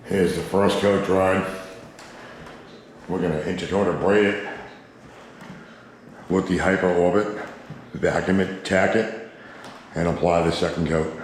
Here's the first coat dried. We're gonna intercoat or braid it with the Hyper Orbit, vacuum it, tack it, and apply the second coat.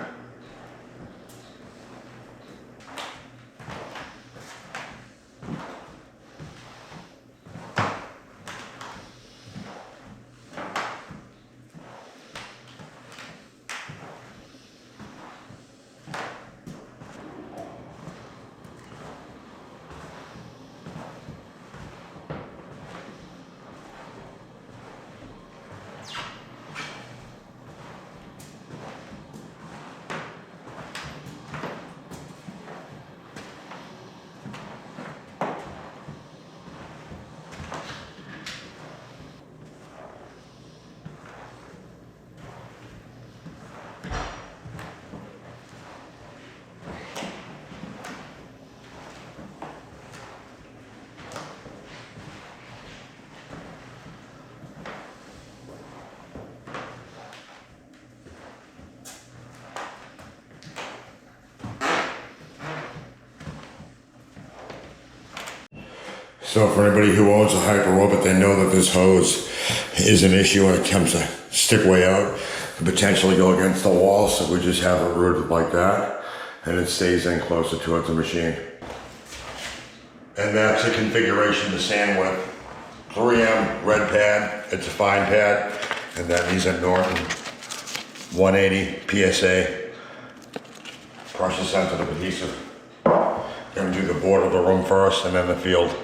So for anybody who owns a Hyper Orbit, they know that this hose is an issue when it comes to stick way out and potentially go against the wall. So we just have it routed like that and it stays in closer towards the machine. And that's the configuration to sand with. 3M red pad, it's a fine pad, and then these are Norton 180 PSA pressure sensitive adhesive. Gonna do the board of the room first and then the field.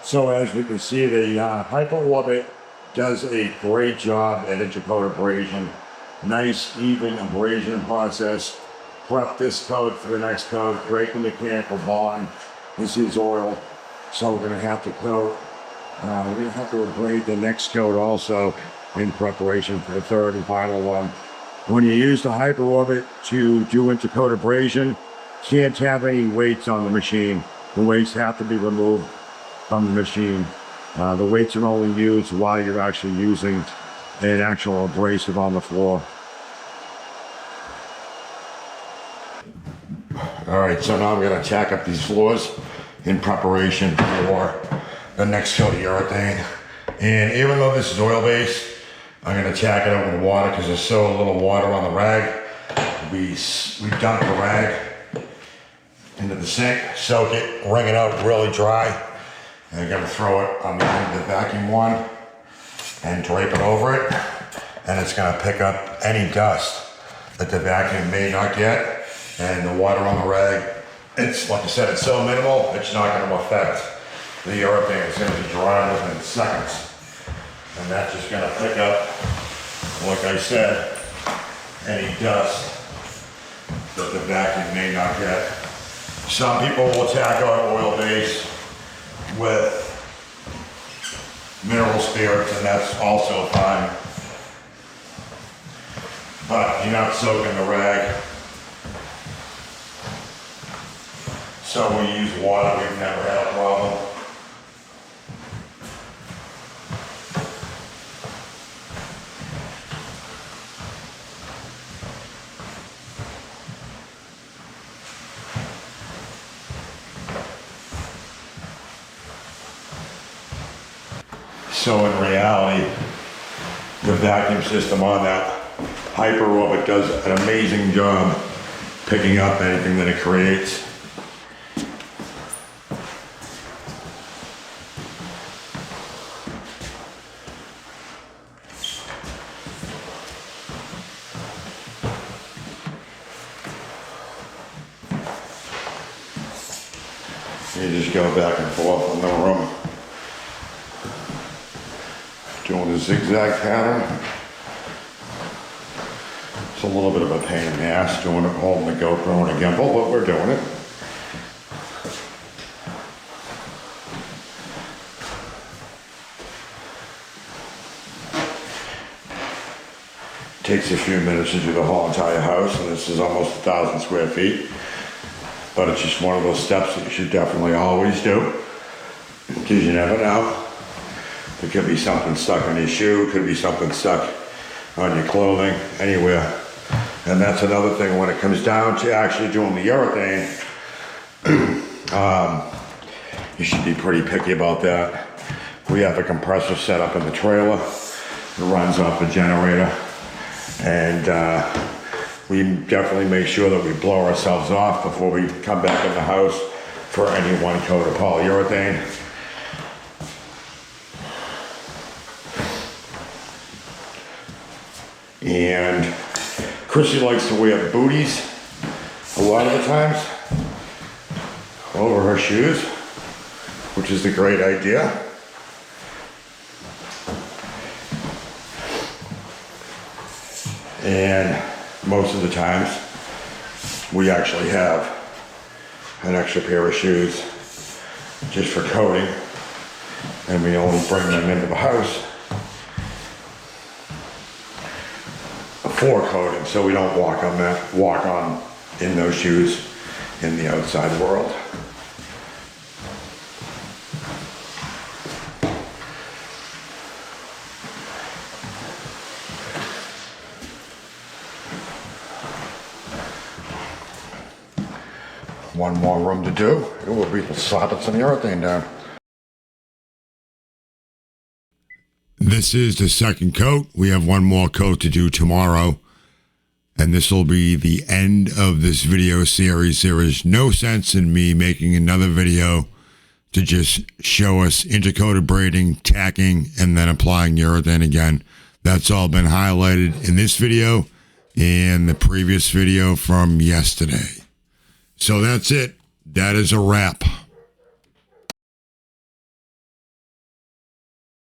So as we can see, the Hyper Orbit does a great job at intercoat abrasion. Nice, even abrasion process. Prep this coat for the next coat, break the mechanical bond. This is oil, so we're gonna have to coat. We're gonna have to abrade the next coat also in preparation for the third and final one. When you use the Hyper Orbit to do intercoat abrasion, can't have any weights on the machine. The weights have to be removed from the machine. The weights are only used while you're actually using an actual abrasive on the floor. All right, so now I'm gonna tack up these floors in preparation for the next coat of urethane. And even though this is oil-based, I'm gonna tack it up with water because there's so little water on the rag. We dump the rag into the sink, soak it, wring it out really dry. And I'm gonna throw it on the end of the vacuum one and drape it over it. And it's gonna pick up any dust that the vacuum may not get. And the water on the rag, it's, like I said, it's so minimal, it's not gonna affect the urethane. It's gonna be dry within seconds. And that's just gonna pick up, like I said, any dust that the vacuum may not get. Some people will tack on oil base with mineral spirits, and that's also fine. But you're not soaking the rag. So we use water, we've never had a problem. So in reality, the vacuum system on that Hyper Robot does an amazing job picking up anything that it creates. You just go back and forth in the room, doing a zigzag pattern. It's a little bit of a pain in the ass doing it, holding the GoPro and a gimbal, but we're doing it. Takes a few minutes to do the whole entire house, and this is almost 1,000 square feet. But it's just one of those steps that you should definitely always do, because you never know. There could be something stuck on your shoe, could be something stuck on your clothing, anywhere. And that's another thing when it comes down to actually doing the urethane, you should be pretty picky about that. We have a compressor set up in the trailer. It runs off a generator. And we definitely make sure that we blow ourselves off before we come back in the house for any one coat of polyurethane. And Chrissy likes to wear booties a lot of the times over her shoes, which is a great idea. And most of the times we actually have an extra pair of shoes just for coating, and we only bring them into the house for coating, so we don't walk on in those shoes in the outside world. One more room to do. It will be slapping some urethane down. This is the second coat. We have one more coat to do tomorrow, and this will be the end of this video series. There is no sense in me making another video to just show us intercoated braiding, tacking, and then applying urethane again. That's all been highlighted in this video and the previous video from yesterday. So that's it. That is a wrap.